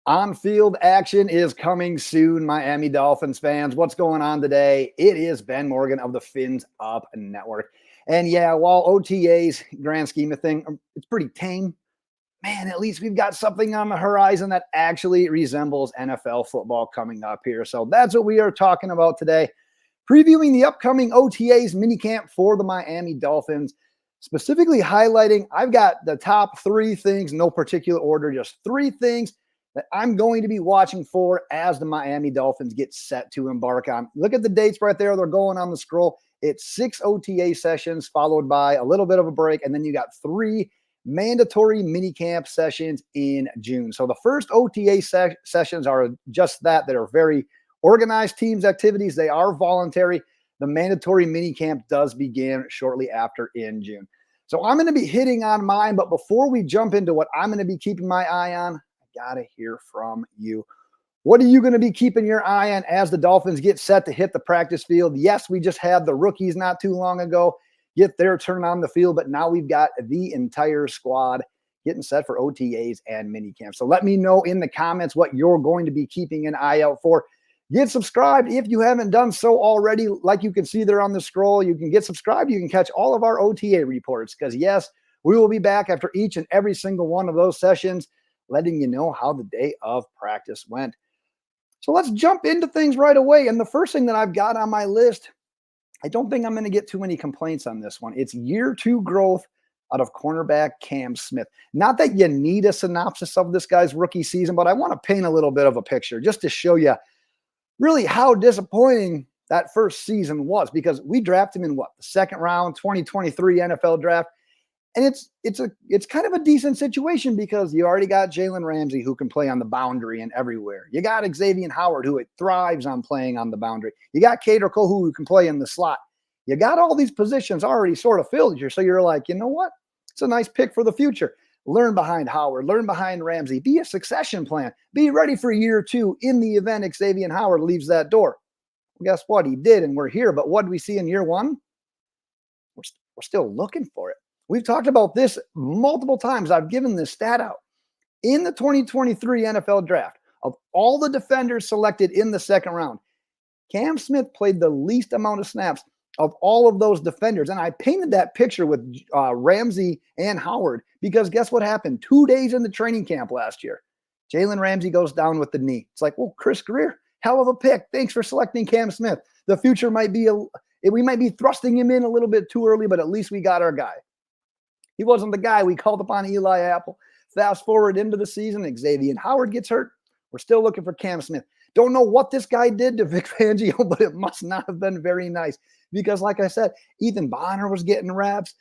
On-field action is coming soon, Miami Dolphins fans. What's going on today? It is Ben Morgan of the Fins Up Network. And yeah, while OTAs, grand scheme of thing, it's pretty tame, man, at least we've got something on the horizon that actually resembles NFL football coming up here. So that's what we are talking about today, previewing the upcoming OTAs minicamp for the Miami Dolphins, specifically highlighting, I've got the top 3 things, no particular order, just 3 things that I'm going to be watching for as the Miami Dolphins get set to embark on. Look at the dates right there. They're going on the scroll. It's 6 OTA sessions followed by a little bit of a break. And then you got 3 mandatory minicamp sessions in June. So the first OTA sessions are just that are very organized teams activities. They are voluntary. The mandatory minicamp does begin shortly after in June. So I'm going to be hitting on mine. But before we jump into what I'm going to be keeping my eye on, gotta hear from you. What are you going to be keeping your eye on as the Dolphins get set to hit the practice field? Yes, we just had the rookies not too long ago get their turn on the field, but now we've got the entire squad getting set for OTAs and minicamp. So let me know in the comments what you're going to be keeping an eye out for. Get subscribed if you haven't done so already. Like you can see there on the scroll, you can get subscribed. You can catch all of our OTA reports because yes, we will be back after each and every single one of those sessions, letting you know how the day of practice went. So let's jump into things right away. And the first thing that I've got on my list, I don't think I'm going to get too many complaints on this one. It's year 2 growth out of cornerback Cam Smith. Not that you need a synopsis of this guy's rookie season, but I want to paint a little bit of a picture just to show you really how disappointing that first season was, because we drafted him in the second round, 2023 NFL draft. And it's kind of a decent situation because you already got Jalen Ramsey who can play on the boundary and everywhere. You got Xavier Howard who thrives on playing on the boundary. You got Kader Kohou who can play in the slot. You got all these positions already sort of filled here. So you're like, you know what? It's a nice pick for the future. Learn behind Howard, learn behind Ramsey, be a succession plan, be ready for year 2 in the event Xavier Howard leaves that door. Well, guess what? He did, and we're here. But what do we see in year 1? We're still looking for it. We've talked about this multiple times. I've given this stat out. In the 2023 NFL draft, of all the defenders selected in the second round, Cam Smith played the least amount of snaps of all of those defenders. And I painted that picture with Ramsey and Howard because guess what happened? 2 days in the training camp last year, Jalen Ramsey goes down with the knee. It's like, well, Chris Greer, hell of a pick. Thanks for selecting Cam Smith. The future might be, we might be thrusting him in a little bit too early, but at least we got our guy. He wasn't the guy. We called upon Eli Apple. Fast forward into the season, Xavier Howard gets hurt. We're still looking for Cam Smith. Don't know what this guy did to Vic Fangio, but it must not have been very nice because, like I said, Ethan Bonner was getting reps.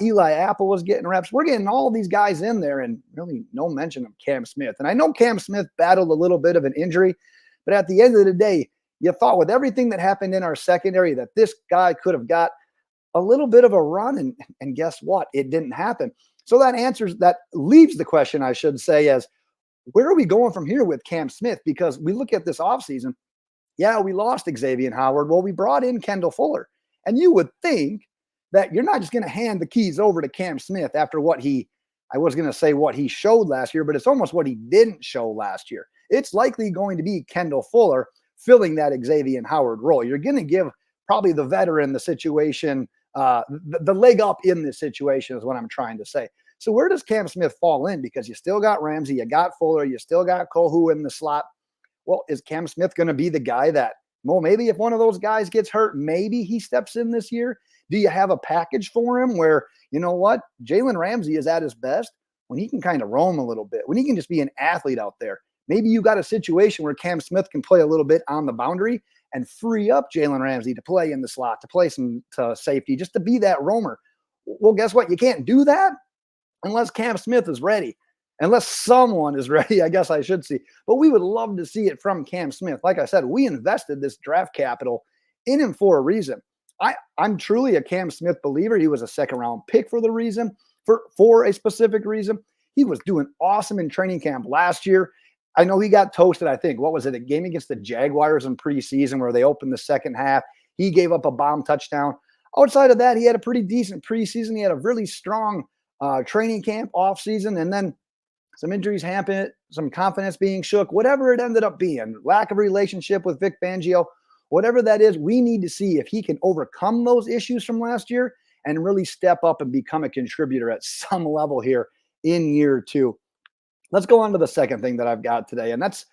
Eli Apple was getting reps. We're getting all these guys in there and really no mention of Cam Smith. And I know Cam Smith battled a little bit of an injury, but at the end of the day, you thought with everything that happened in our secondary that this guy could have got a little bit of a run, and guess what? It didn't happen. So that leaves the question, I should say, as where are we going from here with Cam Smith? Because we look at this offseason, yeah, we lost Xavier Howard. Well, we brought in Kendall Fuller. And you would think that you're not just going to hand the keys over to Cam Smith after what he showed last year, but it's almost what he didn't show last year. It's likely going to be Kendall Fuller filling that Xavier Howard role. You're going to give probably the veteran the situation, the leg up in this situation is what I'm trying to say. So where does Cam Smith fall in? Because you still got Ramsey, you got Fuller, you still got Kohou in the slot. Well, is Cam Smith going to be the guy that, well, maybe if one of those guys gets hurt, maybe he steps in this year? Do you have a package for him where, you know what, Jalen Ramsey is at his best when he can kind of roam a little bit, when he can just be an athlete out there? Maybe you got a situation where Cam Smith can play a little bit on the boundary and free up Jalen Ramsey to play in the slot, to play some safety, just to be that roamer. Well, guess what? You can't do that unless Cam Smith is ready, unless someone is ready, I guess I should see. But we would love to see it from Cam Smith. Like I said, we invested this draft capital in him for a reason. I'm truly a Cam Smith believer. He was a second-round pick for the reason, for a specific reason. He was doing awesome in training camp last year. I know he got toasted, I think. What was it? A game against the Jaguars in preseason where they opened the second half. He gave up a bomb touchdown. Outside of that, he had a pretty decent preseason. He had a really strong training camp offseason. And then some injuries happen, some confidence being shook, whatever it ended up being, lack of relationship with Vic Fangio, whatever that is, we need to see if he can overcome those issues from last year and really step up and become a contributor at some level here in year two. Let's go on to the second thing that I've got today, and that's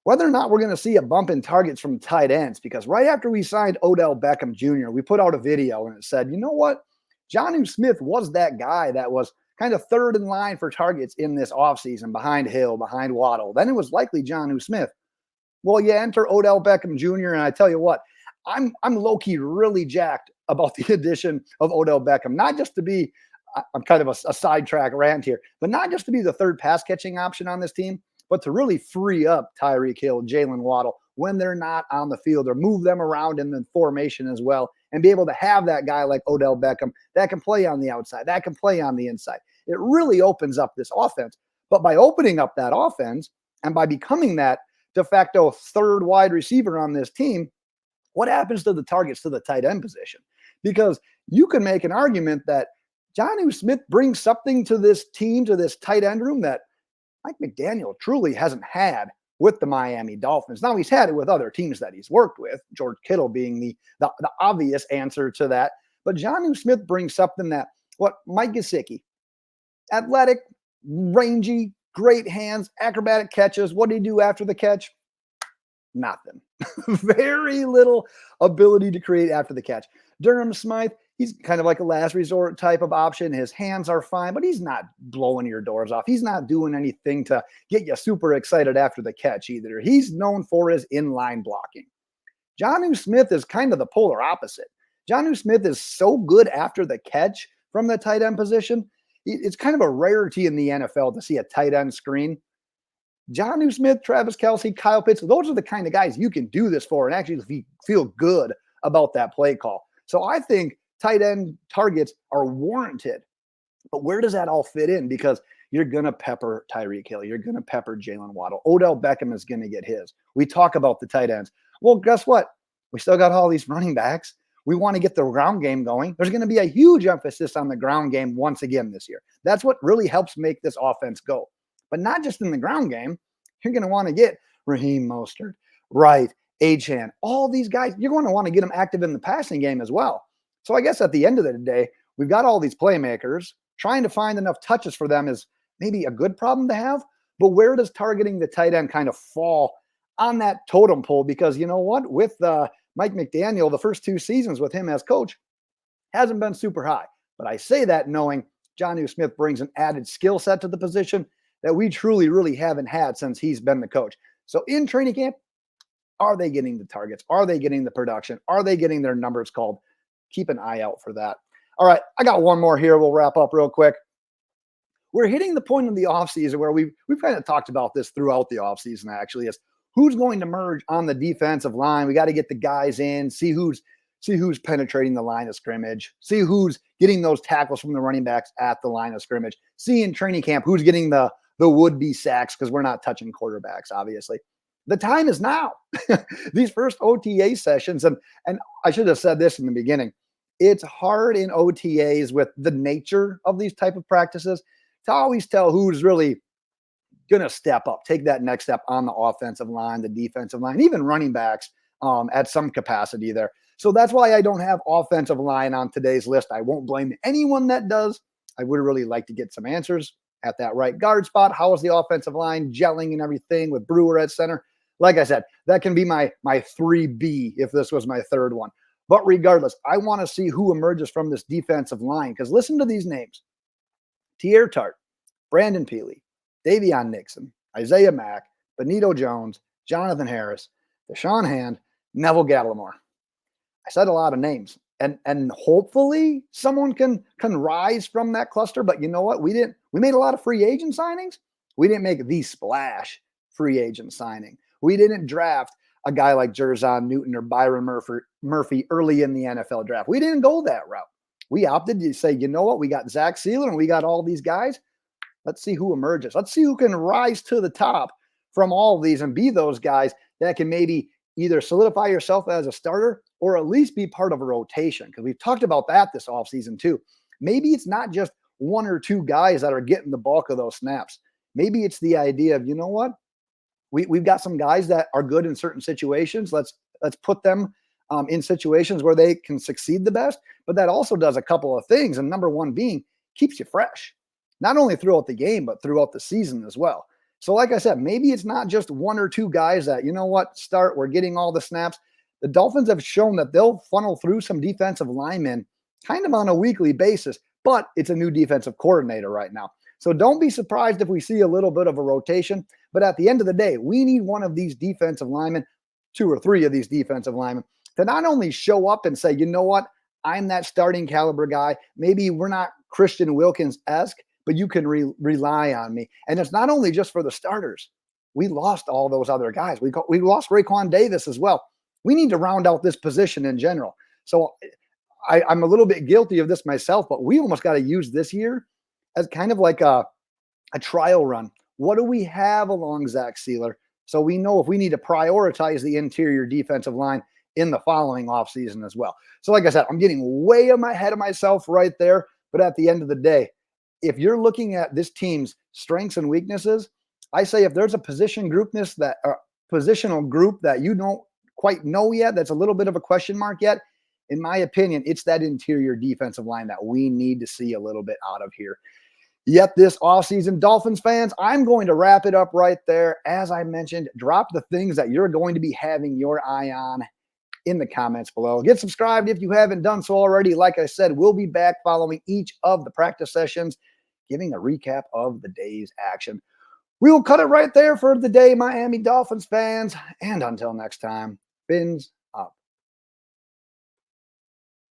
whether or not we're going to see a bump in targets from tight ends. Because right after we signed Odell Beckham Jr., we put out a video and it said, you know what? Jonnu Smith was that guy that was kind of third in line for targets in this offseason behind Hill, behind Waddle. Then it was likely Jonnu Smith. Well, you enter Odell Beckham Jr., and I tell you what, I'm low-key really jacked about the addition of Odell Beckham, not just to be, I'm kind of a sidetrack rant here, but not just to be the third pass catching option on this team, but to really free up Tyreek Hill, Jaylen Waddle when they're not on the field, or move them around in the formation as well, and be able to have that guy like Odell Beckham that can play on the outside, that can play on the inside. It really opens up this offense. But by opening up that offense and by becoming that de facto third wide receiver on this team, what happens to the targets to the tight end position? Because you can make an argument that Jonnu Smith brings something to this team, to this tight end room, that Mike McDaniel truly hasn't had with the Miami Dolphins. Now, he's had it with other teams that he's worked with, George Kittle being the obvious answer to that. But Jonnu Smith brings something that, what, Mike Gesicki, athletic, rangy, great hands, acrobatic catches. What did he do after the catch? Nothing. Very little ability to create after the catch. Durham Smythe, he's kind of like a last resort type of option. His hands are fine, but he's not blowing your doors off. He's not doing anything to get you super excited after the catch either. He's known for his inline blocking. Jonnu Smith is kind of the polar opposite. Jonnu Smith is so good after the catch from the tight end position. It's kind of a rarity in the NFL to see a tight end screen. Jonnu Smith, Travis Kelce, Kyle Pitts, those are the kind of guys you can do this for and actually feel good about that play call. So I think tight end targets are warranted. But where does that all fit in? Because you're going to pepper Tyreek Hill. You're going to pepper Jaylen Waddle. Odell Beckham is going to get his. We talk about the tight ends. Well, guess what? We still got all these running backs. We want to get the ground game going. There's going to be a huge emphasis on the ground game once again this year. That's what really helps make this offense go. But not just in the ground game. You're going to want to get Raheem Mostert, Wright, Achane, all these guys. You're going to want to get them active in the passing game as well. So I guess at the end of the day, we've got all these playmakers. Trying to find enough touches for them is maybe a good problem to have. But where does targeting the tight end kind of fall on that totem pole? Because you know what? With Mike McDaniel, the first 2 seasons with him as coach hasn't been super high. But I say that knowing Jonnu Smith brings an added skill set to the position that we truly, really haven't had since he's been the coach. So in training camp, are they getting the targets? Are they getting the production? Are they getting their numbers called? Keep an eye out for that. All right, I got one more here. We'll wrap up real quick. We're hitting the point of the offseason where we've kind of talked about this throughout the offseason, actually, is who's going to merge on the defensive line. We got to get the guys in, see who's penetrating the line of scrimmage, see who's getting those tackles from the running backs at the line of scrimmage, see in training camp who's getting the would-be sacks, because we're not touching quarterbacks, obviously. The time is now. These first OTA sessions, and I should have said this in the beginning, it's hard in OTAs with the nature of these type of practices to always tell who's really going to step up, take that next step on the offensive line, the defensive line, even running backs at some capacity there. So that's why I don't have offensive line on today's list. I won't blame anyone that does. I would really like to get some answers at that right guard spot. How is the offensive line gelling and everything with Brewer at center? Like I said, that can be my 3B if this was my third one. But regardless, I want to see who emerges from this defensive line, because listen to these names. Tier Tart, Brandon Peely, Davion Nixon, Isaiah Mack, Benito Jones, Jonathan Harris, Deshaun Hand, Neville Gallimore. I said a lot of names. And hopefully someone can rise from that cluster. But you know what? We made a lot of free agent signings. We didn't make the splash free agent signing. We didn't draft a guy like Jerzon Newton or Byron Murphy early in the NFL draft. We didn't go that route. We opted to say, you know what? We got Zach Sealer and we got all these guys. Let's see who emerges. Let's see who can rise to the top from all of these and be those guys that can maybe either solidify yourself as a starter or at least be part of a rotation, because we've talked about that this offseason too. Maybe it's not just 1 or 2 guys that are getting the bulk of those snaps. Maybe it's the idea of, you know what? We've got some guys that are good in certain situations. Let's put them in situations where they can succeed the best. But that also does a couple of things. And number one being keeps you fresh, not only throughout the game, but throughout the season as well. So, like I said, maybe it's not just one or two guys that, you know what, start, we're getting all the snaps. The Dolphins have shown that they'll funnel through some defensive linemen kind of on a weekly basis, but it's a new defensive coordinator right now. So don't be surprised if we see a little bit of a rotation. But at the end of the day, we need one of these defensive linemen, two or three of these defensive linemen, to not only show up and say, you know what, I'm that starting caliber guy. Maybe we're not Christian Wilkins-esque, but you can rely on me. And it's not only just for the starters. We lost all those other guys. We lost Raekwon Davis as well. We need to round out this position in general. So I'm a little bit guilty of this myself, but we almost got to use this year as kind of like a trial run. What do we have along Zach Sealer? So we know if we need to prioritize the interior defensive line in the following offseason as well. So like I said, I'm getting way ahead of myself right there. But at the end of the day, if you're looking at this team's strengths and weaknesses, I say if there's a positional group that you don't quite know yet, that's a little bit of a question mark yet, in my opinion, it's that interior defensive line that we need to see a little bit out of here. Yet this offseason, Dolphins fans, I'm going to wrap it up right there. As I mentioned, drop the things that you're going to be having your eye on in the comments below. Get subscribed if you haven't done so already. Like I said, we'll be back following each of the practice sessions, giving a recap of the day's action. We will cut it right there for the day, Miami Dolphins fans. And until next time, Fins